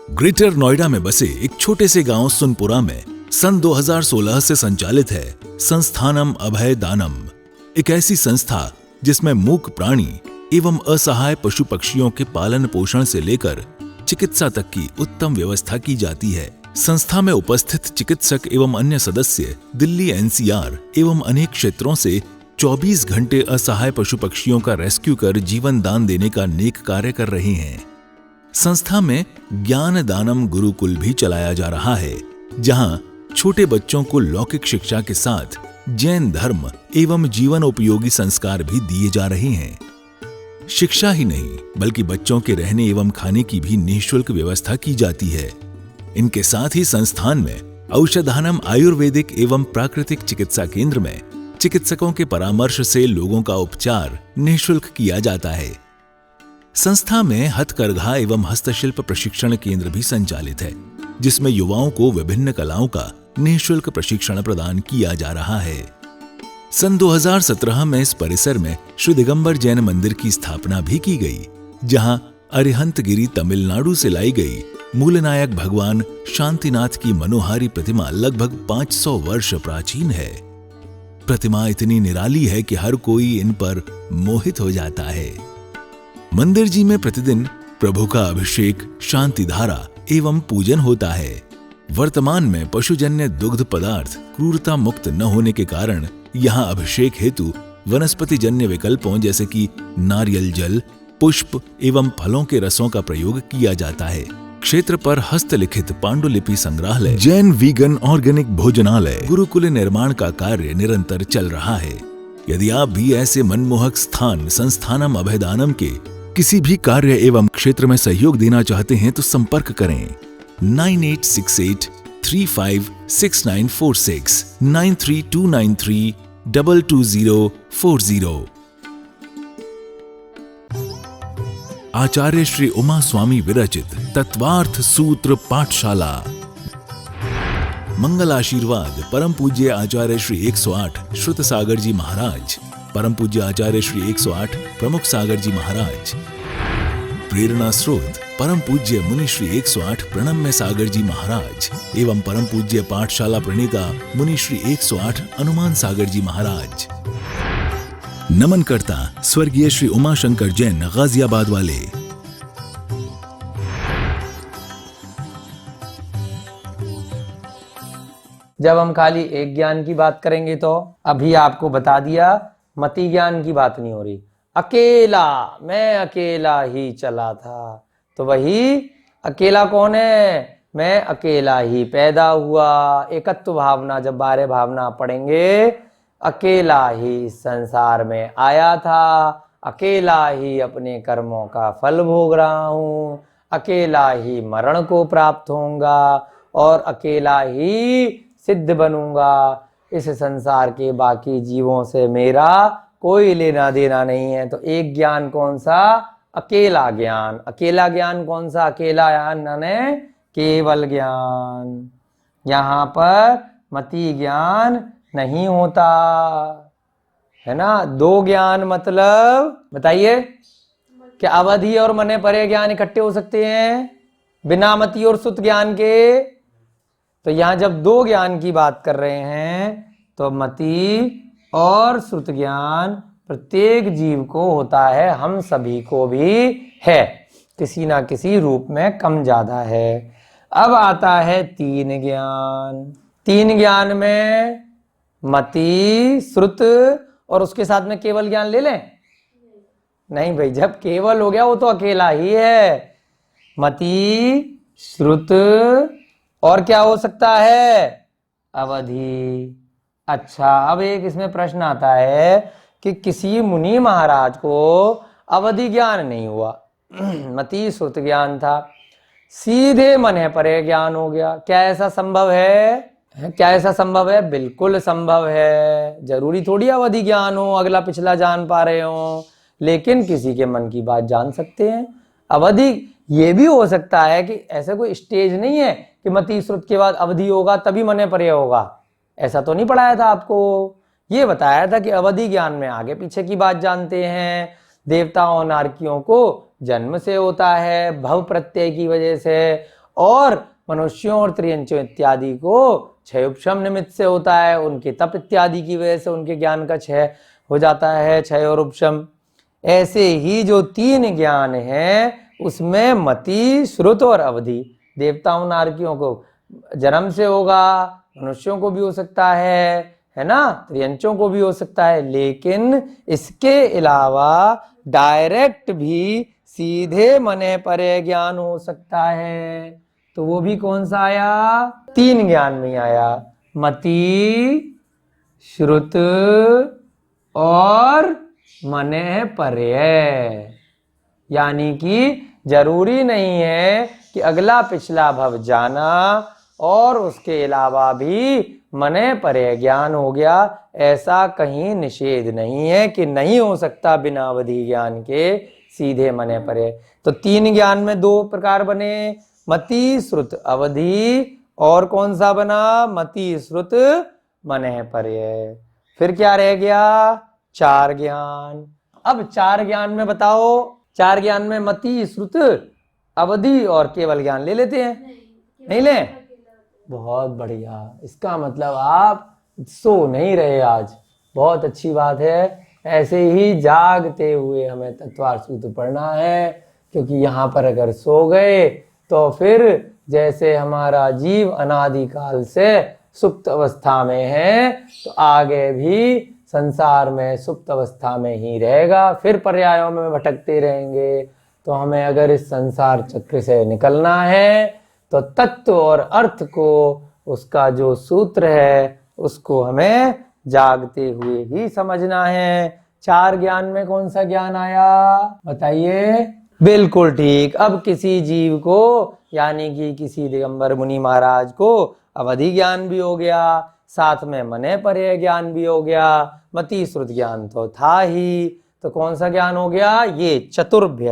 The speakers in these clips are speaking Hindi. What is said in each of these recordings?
ग्रेटर नोएडा में बसे एक छोटे से गांव सुनपुरा में सन 2016 से संचालित है संस्थानम अभय दानम, एक ऐसी संस्था जिसमें मूक प्राणी एवं असहाय पशु पक्षियों के पालन पोषण से लेकर चिकित्सा तक की उत्तम व्यवस्था की जाती है। संस्था में उपस्थित चिकित्सक एवं अन्य सदस्य दिल्ली एनसीआर एवं अनेक क्षेत्रों से 24 घंटे असहाय पशु पक्षियों का रेस्क्यू कर जीवन दान देने का नेक कार्य कर रहे हैं। संस्था में ज्ञान दानम गुरुकुल भी चलाया जा रहा है, जहां छोटे बच्चों को लौकिक शिक्षा के साथ जैन धर्म एवं जीवन उपयोगी संस्कार भी दिए जा रहे हैं। शिक्षा ही नहीं बल्कि बच्चों के रहने एवं खाने की भी निःशुल्क व्यवस्था की जाती है। इनके साथ ही संस्थान में औषधानम आयुर्वेदिक एवं प्राकृतिक चिकित्सा केंद्र में चिकित्सकों के परामर्श से लोगों का उपचार निःशुल्क किया जाता है। संस्था में हथकरघा एवं हस्तशिल्प प्रशिक्षण केंद्र भी संचालित है, जिसमें युवाओं को विभिन्न कलाओं का निःशुल्क प्रशिक्षण प्रदान किया जा रहा है। सन 2017 में इस परिसर में श्री दिगंबर जैन मंदिर की स्थापना भी की गई, जहां अरिहंतगिरी तमिलनाडु से लाई गई मूलनायक भगवान शांतिनाथ की मनोहारी प्रतिमा लगभग 500 वर्ष प्राचीन है। प्रतिमा इतनी निराली है कि हर कोई इन पर मोहित हो जाता है। मंदिर जी में प्रतिदिन प्रभु का अभिषेक, शांति धारा एवं पूजन होता है। वर्तमान में पशुजन्य दुग्ध पदार्थ क्रूरता मुक्त न होने के कारण यहाँ अभिषेक हेतु वनस्पति जन्य विकल्पों जैसे कि नारियल जल, पुष्प एवं फलों के रसों का प्रयोग किया जाता है। क्षेत्र पर हस्तलिखित पांडुलिपि संग्रहालय, जैन वीगन ऑर्गेनिक भोजनालय, गुरुकुल निर्माण का कार्य निरंतर चल रहा है। यदि आप भी ऐसे मनमोहक स्थान संस्थानम अभयदानम के किसी भी कार्य एवं क्षेत्र में सहयोग देना चाहते हैं तो संपर्क करें 9868356946 9329322040। आचार्य श्री उमा स्वामी विरचित तत्वार्थ सूत्र पाठशाला। मंगल आशीर्वाद परम पूज्य आचार्य श्री 108 श्रुत सागर जी महाराज, परम पूज्य आचार्य श्री 108 प्रमुख सागर जी महाराज। प्रेरणा स्रोत परम पूज्य मुनि श्री 108 प्रणम्य सागर जी महाराज एवं परम पूज्य पाठशाला प्रणेता मुनि श्री 108 हनुमान सागर जी महाराज। नमन करता स्वर्गीय श्री उमाशंकर जैन गाजियाबाद वाले। जब हम खाली एक ज्ञान की बात करेंगे तो अभी आपको बता दिया मति ज्ञान की बात नहीं हो रही। अकेला, मैं अकेला ही चला था, तो वही अकेला कौन है? मैं अकेला ही पैदा हुआ। एकत्व भावना जब बारे भावना पढ़ेंगे, अकेला ही संसार में आया था, अकेला ही अपने कर्मों का फल भोग रहा हूँ, अकेला ही मरण को प्राप्त होऊंगा और अकेला ही सिद्ध बनूंगा। इस संसार के बाकी जीवों से मेरा कोई लेना देना नहीं है। तो एक ज्ञान कौन सा? अकेला ज्ञान। अकेला ज्ञान कौन सा? अकेला ज्ञान है केवल ज्ञान। यहाँ पर मति ज्ञान नहीं होता है ना। दो ज्ञान मतलब बताइए, क्या अवधि और मने परे ज्ञान इकट्ठे हो सकते हैं बिना मति और सुत ज्ञान के? तो यहां जब दो ज्ञान की बात कर रहे हैं तो मति और श्रुत ज्ञान प्रत्येक जीव को होता है, हम सभी को भी है, किसी ना किसी रूप में कम ज्यादा है। अब आता है तीन ज्ञान। तीन ज्ञान में मति, श्रुत और उसके साथ में केवल ज्ञान ले लें? नहीं भाई, जब केवल हो गया वो तो अकेला ही है। मति, श्रुत और क्या हो सकता है? अवधि। अच्छा, अब एक इसमें प्रश्न आता है कि किसी मुनि महाराज को अवधि ज्ञान नहीं हुआ, मति श्रुत ज्ञान था, सीधे मन परे ज्ञान हो गया। क्या ऐसा संभव है? क्या ऐसा संभव है? बिल्कुल संभव है। जरूरी थोड़ी अवधि ज्ञान हो, अगला पिछला जान पा रहे हो, लेकिन किसी के मन की बात जान सकते हैं। अवधि ये भी हो सकता है कि ऐसा कोई स्टेज नहीं है कि मति श्रुत के बाद अवधि होगा तभी मने परे होगा, ऐसा तो नहीं पढ़ाया था आपको। ये बताया था कि अवधि ज्ञान में आगे पीछे की बात जानते हैं। देवताओं नारकियों को जन्म से होता है, भव प्रत्यय की वजह से, और मनुष्यों और त्रियंचों इत्यादि को क्षय उपशम निमित्त से होता है, उनके तप इत्यादि की वजह से उनके ज्ञान का क्षय हो जाता है, क्षय और उपशम। ऐसे ही जो तीन ज्ञान है उसमें मति, श्रुत और अवधि, देवताओं नारकियों को जन्म से होगा, मनुष्यों को भी हो सकता है ना, त्रियंचों को भी हो सकता है, लेकिन इसके अलावा डायरेक्ट भी सीधे मने परे ज्ञान हो सकता है। तो वो भी कौन सा आया? तीन ज्ञान में आया, मति, श्रुत और मने पर्य। यानी कि जरूरी नहीं है कि अगला पिछला भव जाना और उसके अलावा भी मने पर्य ज्ञान हो गया, ऐसा कहीं निषेध नहीं है कि नहीं हो सकता बिना अवधि ज्ञान के सीधे मने पर्य। तो तीन ज्ञान में दो प्रकार बने, मति, श्रुत, अवधि, और कौन सा बना? मति, श्रुत, मने पर्य। फिर क्या रह गया? चार ज्ञान। अब चार ज्ञान में बताओ, चार ज्ञान में मति, श्रुत, अवधि और केवल ज्ञान ले लेते हैं? नहीं ले? बहुत बढ़िया, इसका मतलब आप सो नहीं रहे आज, बहुत अच्छी बात है। ऐसे ही जागते हुए हमें तत्वार्थ सूत्र पढ़ना है, क्योंकि यहाँ पर अगर सो गए तो फिर जैसे हमारा जीव अनादिकाल से सुप्त अवस्था में है, तो आगे भी संसार में सुप्त अवस्था में ही रहेगा, फिर पर्यायों में भटकते रहेंगे। तो हमें अगर इस संसार चक्र से निकलना है तो तत्व और अर्थ को, उसका जो सूत्र है उसको हमें जागते हुए ही समझना है। चार ज्ञान में कौन सा ज्ञान आया बताइए? बिल्कुल ठीक। अब किसी जीव को यानी कि किसी दिगंबर मुनि महाराज को अवधि ज्ञान भी हो गया, साथ में मने पर्य ज्ञान भी हो गया, मति श्रुत ज्ञान तो था ही, तो कौन सा ज्ञान हो गया? ये चतुर्भ्य,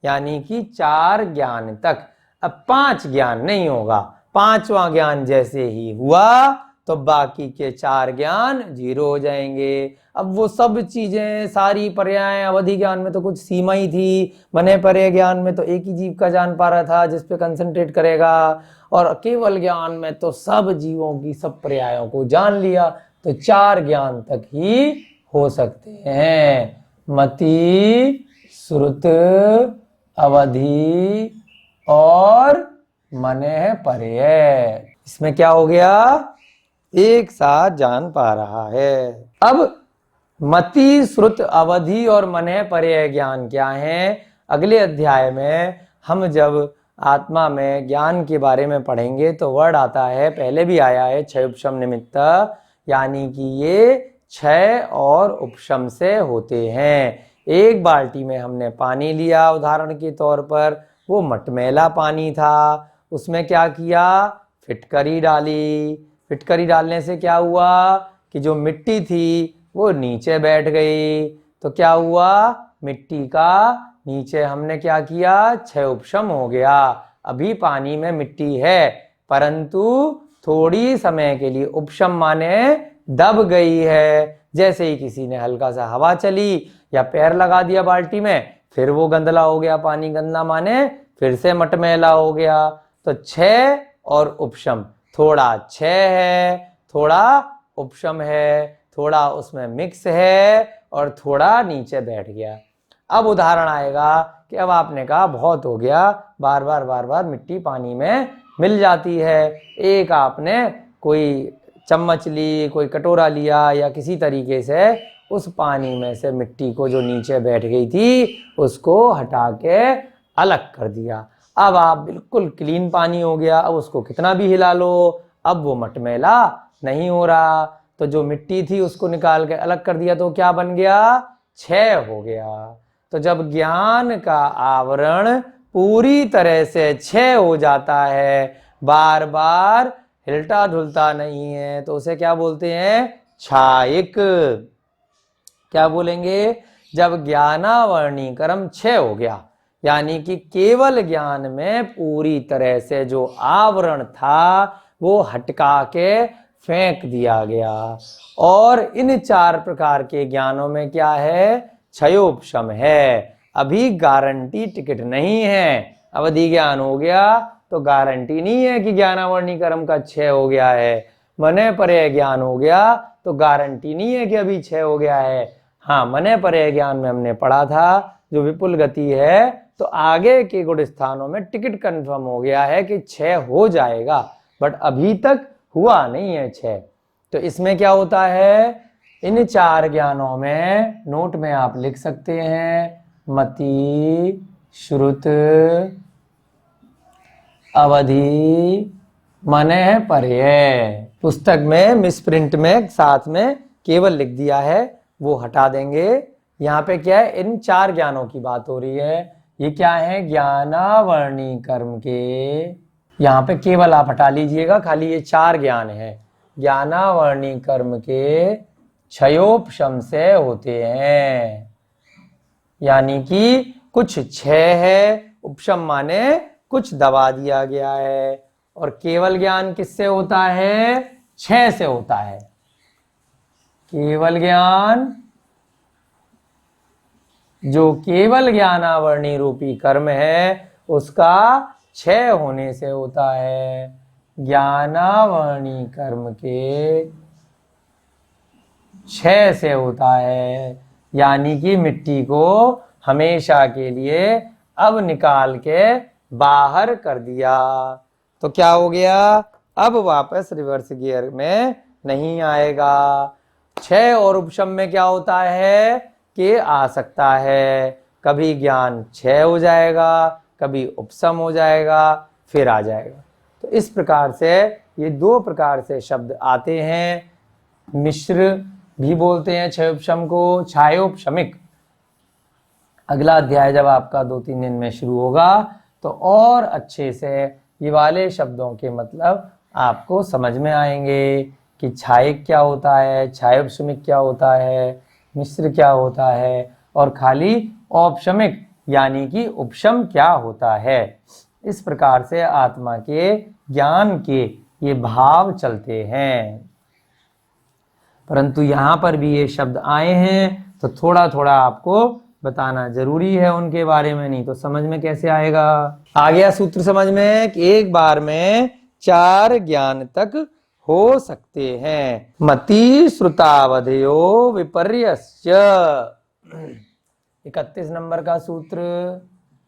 यानी कि चार ज्ञान तक। अब पांच ज्ञान नहीं होगा, पांचवा ज्ञान जैसे ही हुआ तो बाकी के चार ज्ञान जीरो हो जाएंगे। अब वो सब चीजें सारी पर्याय, अवधि ज्ञान में तो कुछ सीमा ही थी, मने पर्य ज्ञान में तो एक ही जीव का जान पा रहा था जिस पे कंसंट्रेट करेगा, और केवल ज्ञान में तो सब जीवों की सब पर्यायों को जान लिया, तो चार ज्ञान तक ही हो सकते हैं, मति, श्रुत, अवधि और मने पर्य। इसमें क्या हो गया? एक साथ जान पा रहा है। अब मति, श्रुत, अवधि और मने पर्य ज्ञान क्या है? अगले अध्याय में हम जब आत्मा में ज्ञान के बारे में पढ़ेंगे तो वर्ड आता है, पहले भी आया है, क्षय उपशम निमित्त, यानी कि ये क्षय और उपशम से होते हैं। एक बाल्टी में हमने पानी लिया उदाहरण के तौर पर, वो मटमैला पानी था, उसमें क्या किया? फिटकरी डाली। फिटकरी डालने से क्या हुआ कि जो मिट्टी थी वो नीचे बैठ गई, तो क्या हुआ? मिट्टी का नीचे हमने क्या किया? क्षय उपशम हो गया। अभी पानी में मिट्टी है, परंतु थोड़ी समय के लिए उपशम माने दब गई है। जैसे ही किसी ने हल्का सा हवा चली या पैर लगा दिया बाल्टी में, फिर वो गंदला हो गया, पानी गंदा माने फिर से मटमैला हो गया। तो क्षय और उपशम, थोड़ा क्षय है, थोड़ा उपशम है, थोड़ा उसमें मिक्स है और थोड़ा नीचे बैठ गया। अब उदाहरण आएगा कि अब आपने कहा बहुत हो गया, बार बार मिट्टी पानी में मिल जाती है, एक आपने कोई चम्मच ली, कोई कटोरा लिया या किसी तरीके से उस पानी में से मिट्टी को जो नीचे बैठ गई थी उसको हटा के अलग कर दिया। अब आप बिल्कुल क्लीन पानी हो गया, अब उसको कितना भी हिला लो अब वो मटमैला नहीं हो रहा। तो जो मिट्टी थी उसको निकाल के अलग कर दिया तो क्या बन गया? क्षय हो गया। तो जब ज्ञान का आवरण पूरी तरह से क्षय हो जाता है, बार बार हिलता ढुलता नहीं है, तो उसे क्या बोलते हैं? क्षायिक। क्या बोलेंगे? जब ज्ञानावरणी क्रम क्षय हो गया, यानी कि केवल ज्ञान में पूरी तरह से जो आवरण था वो हटका के फेंक दिया गया। और इन चार प्रकार के ज्ञानों में क्या है? क्षयोपशम है। अभी गारंटी टिकट नहीं है। अवधि ज्ञान हो गया, तो गारंटी नहीं है कि ज्ञानावर्णी कर्म का क्षय हो गया है। मने परे ज्ञान हो गया तो गारंटी नहीं है कि अभी क्षय हो गया है। हाँ, मने परे ज्ञान में हमने पढ़ा था जो विपुल गति है तो आगे के गुण स्थानों में टिकट कंफर्म हो गया है कि क्षय हो जाएगा, बट अभी तक हुआ नहीं है क्षय। तो इसमें क्या होता है, इन 4 ज्ञानों में नोट में आप लिख सकते हैं मति, श्रुत, अवधि, मने पर्यय। पुस्तक में मिसप्रिंट में साथ में केवल लिख दिया है, वो हटा देंगे। यहाँ पे क्या है, इन 4 ज्ञानों की बात हो रही है। ये क्या है, ज्ञानावर्णी कर्म के, यहाँ पे केवल आप हटा लीजिएगा, खाली ये 4 ज्ञान है। ज्ञानावर्णी कर्म के क्षयोपशम से होते हैं, यानी कि कुछ क्षय है, उपशम माने कुछ दबा दिया गया है। और केवल ज्ञान किससे होता है, क्षय से होता है। केवल ज्ञान, जो केवल ज्ञानावर्णी रूपी कर्म है उसका क्षय होने से होता है। ज्ञानावर्णी कर्म के क्षय से होता है, यानी कि मिट्टी को हमेशा के लिए अब निकाल के बाहर कर दिया। तो क्या हो गया, अब वापस रिवर्स गियर में नहीं आएगा। क्षय और उपशम में क्या होता है कि आ सकता है, कभी ज्ञान क्षय हो जाएगा, कभी उपशम हो जाएगा, फिर आ जाएगा। तो इस प्रकार से ये 2 प्रकार से शब्द आते हैं। मिश्र भी बोलते हैं क्षय उपशम को, छायोपशमिक। अगला अध्याय जब आपका 2-3 दिन में शुरू होगा तो और अच्छे से ये वाले शब्दों के मतलब आपको समझ में आएंगे कि छायक क्या होता है, छायोपशमिक क्या होता है, मिश्र क्या होता है, और खाली औपशमिक यानी कि उपशम क्या होता है। इस प्रकार से आत्मा के ज्ञान के ये भाव चलते हैं। परंतु यहाँ पर भी ये शब्द आए हैं तो थोड़ा थोड़ा आपको बताना जरूरी है उनके बारे में, नहीं तो समझ में कैसे आएगा। आ गया सूत्र समझ में कि एक बार में 4 ज्ञान तक हो सकते हैं। मति, श्रुतावधयो, विपर्यस्य। 31 नंबर का सूत्र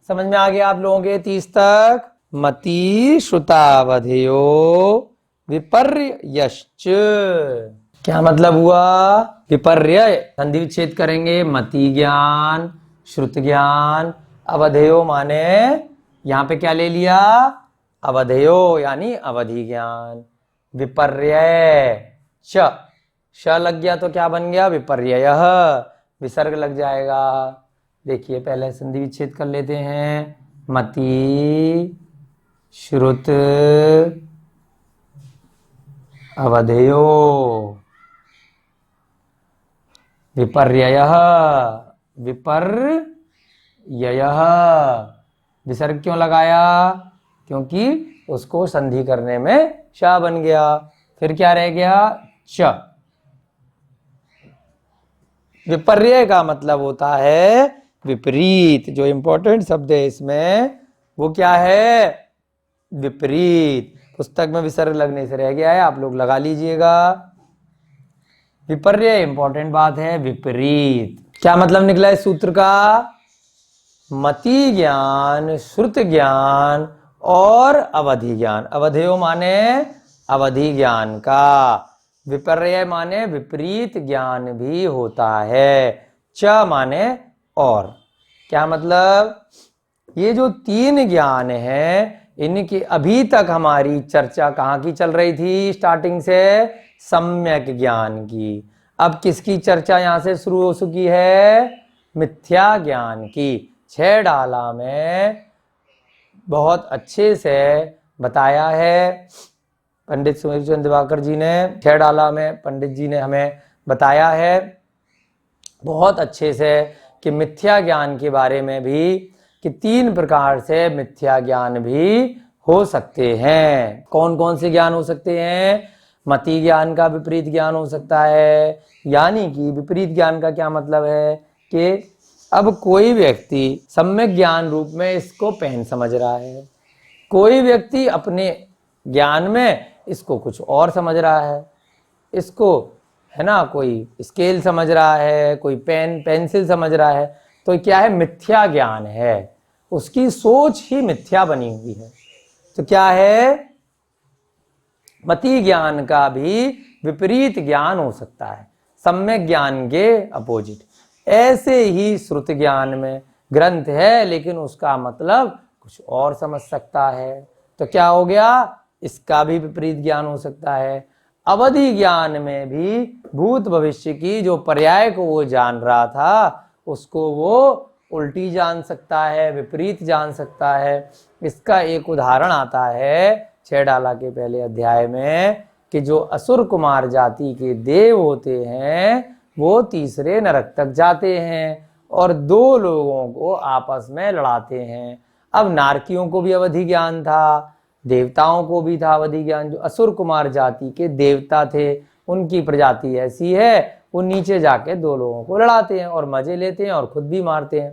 समझ में आ गया आप लोगों के 30 तक। मति, श्रुतावधयो, विपर्यश्च। क्या मतलब हुआ, विपर्य संधि विच्छेद करेंगे, मति ज्ञान, श्रुत ज्ञान, अवधेयो माने यहाँ पे क्या ले लिया, अवधेयो यानी अवधि ज्ञान, विपर्य श लग गया तो क्या बन गया, विपर्ययः, विसर्ग लग जाएगा। देखिए पहले संधि विच्छेद कर लेते हैं, मति, श्रुत, अवधेयो, विपर्ययः, विपर्ययः। विसर्ग क्यों लगाया, क्योंकि उसको संधि करने में श बन गया। फिर क्या रह गया, च। विपर्य का मतलब होता है विपरीत। जो इंपॉर्टेंट शब्द है इसमें वो क्या है, विपरीत। पुस्तक में विसर्ग लगने से रह गया है, आप लोग लगा लीजिएगा। विपर्य इंपॉर्टेंट बात है, विपरीत। क्या मतलब निकला इस सूत्र का, मति ज्ञान, श्रुत ज्ञान और अवधि ज्ञान। अवधेयो माने अवधि ज्ञान का, विपर्य माने विपरीत ज्ञान भी होता है, च माने और। क्या मतलब, ये जो 3 ज्ञान हैं इनकी अभी तक हमारी चर्चा कहाँ की चल रही थी, स्टार्टिंग से सम्यक ज्ञान की। अब किसकी चर्चा यहाँ से शुरू हो चुकी है, मिथ्या ज्ञान की। 6 डाला में बहुत अच्छे से बताया है पंडित सुमेर चंद्र दिवाकर जी ने। 6 डाला में पंडित जी ने हमें बताया है बहुत अच्छे से कि मिथ्या ज्ञान के बारे में भी, कि 3 प्रकार से मिथ्या ज्ञान भी हो सकते हैं। कौन कौन से ज्ञान हो सकते हैं, मति ज्ञान का विपरीत ज्ञान हो सकता है। यानी कि विपरीत ज्ञान का क्या मतलब है कि अब कोई व्यक्ति सम्यक ज्ञान रूप में इसको पहन समझ रहा है, कोई व्यक्ति अपने ज्ञान में इसको कुछ और समझ रहा है, इसको है ना कोई स्केल समझ रहा है, कोई पेन पेंसिल समझ रहा है, तो क्या है, मिथ्या ज्ञान है, उसकी सोच ही मिथ्या बनी हुई है। तो क्या है, मति ज्ञान का भी विपरीत ज्ञान हो सकता है, सम्यक ज्ञान के अपोजिट। ऐसे ही श्रुत ज्ञान में ग्रंथ है लेकिन उसका मतलब कुछ और समझ सकता है, तो क्या हो गया, इसका भी विपरीत ज्ञान हो सकता है। अवधि ज्ञान में भी भूत भविष्य की जो पर्याय को वो जान रहा था उसको वो उल्टी जान सकता है, विपरीत जान सकता है। इसका एक उदाहरण आता है 6 डाला के पहले अध्याय में कि जो असुर कुमार जाति के देव होते हैं वो तीसरे नरक तक जाते हैं और 2 लोगों को आपस में लड़ाते हैं। अब नारकियों को भी अवधि ज्ञान था, देवताओं को भी था अवधि ज्ञान। जो असुर कुमार जाति के देवता थे उनकी प्रजाति ऐसी है, वो नीचे जाके 2 लोगों को लड़ाते हैं और मजे लेते हैं और खुद भी मारते हैं।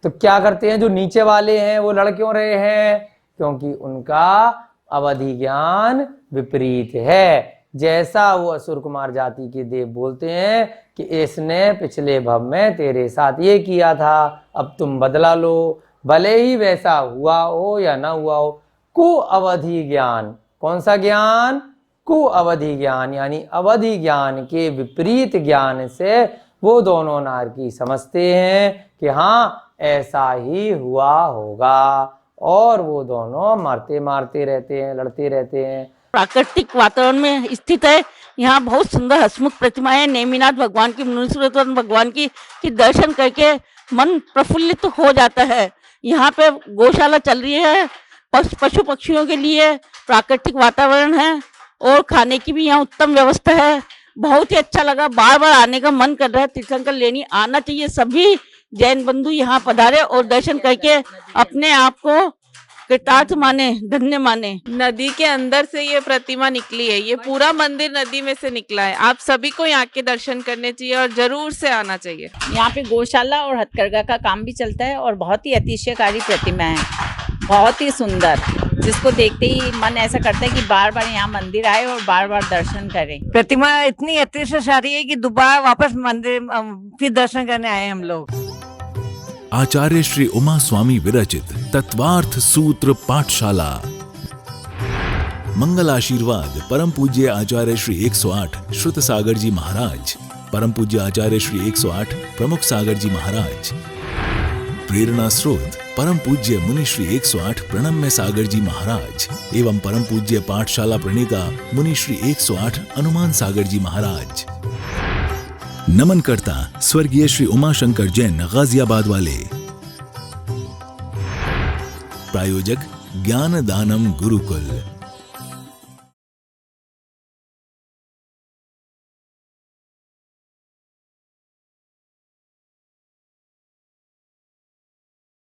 तो क्या करते हैं, जो नीचे वाले हैं वो लड़ क्यों रहे हैं, क्योंकि उनका अवधि ज्ञान विपरीत है। जैसा वो असुर कुमार जाति के देव बोलते हैं कि इसने पिछले भव में तेरे साथ ये किया था, अब तुम बदला लो, भले ही वैसा हुआ हो या ना हुआ हो। कु अवधि ज्ञान, कौन सा ज्ञान, कु अवधि ज्ञान, यानी अवधि ज्ञान के विपरीत ज्ञान से वो दोनों नारकी समझते हैं कि हाँ ऐसा ही हुआ होगा, और वो दोनों मारते मारते रहते हैं, लड़ते रहते हैं। प्राकृतिक वातावरण में स्थित है। यहाँ बहुत सुंदर हसमुख प्रतिमाएं, नेमिनाथ भगवान की, मुनीश्वर भगवान की दर्शन करके मन प्रफुल्लित हो जाता है। यहाँ पे गौशाला चल रही है, पशु पक्षियों के लिए प्राकृतिक वातावरण है और खाने की भी यहाँ उत्तम व्यवस्था है। बहुत ही अच्छा लगा, बार बार आने का मन कर रहा है। तीर्थंकर लेनी आना चाहिए, सभी जैन बंधु यहाँ पधारे और दर्शन करके अपने आप को कृतार्थ माने, धन्य माने। नदी के अंदर से ये प्रतिमा निकली है, ये पूरा मंदिर नदी में से निकला है। आप सभी को यहाँ के दर्शन करने चाहिए और जरूर से आना चाहिए। यहाँ पे गौशाला और हथकरघा का काम भी चलता है और बहुत ही अतिशयकारी प्रतिमा है, बहुत ही सुंदर, जिसको देखते ही मन ऐसा करता है कि बार बार यहाँ मंदिर आए और बार बार दर्शन करें। प्रतिमा इतनी अतिशयकारी है कि दोबारा वापस मंदिर फिर दर्शन करने आए हम लोग। आचार्य श्री उमा स्वामी विरचित तत्वार्थ सूत्र पाठशाला। मंगल आशीर्वाद परम पूज्य आचार्य श्री 108 श्रुत सागर जी महाराज, परम पूज्य आचार्य श्री 108 प्रमुख सागर जी महाराज। प्रेरणा स्रोत परम पूज्य मुनि श्री 108 प्रणम्य सागर जी महाराज एवं परम पूज्य पाठशाला प्रणीता मुनि श्री 108 अनुमान सागर जी महाराज। नमन करता स्वर्गीय श्री उमाशंकर जैन गाजियाबाद वाले। प्रायोजक ज्ञान दानम गुरुकुल।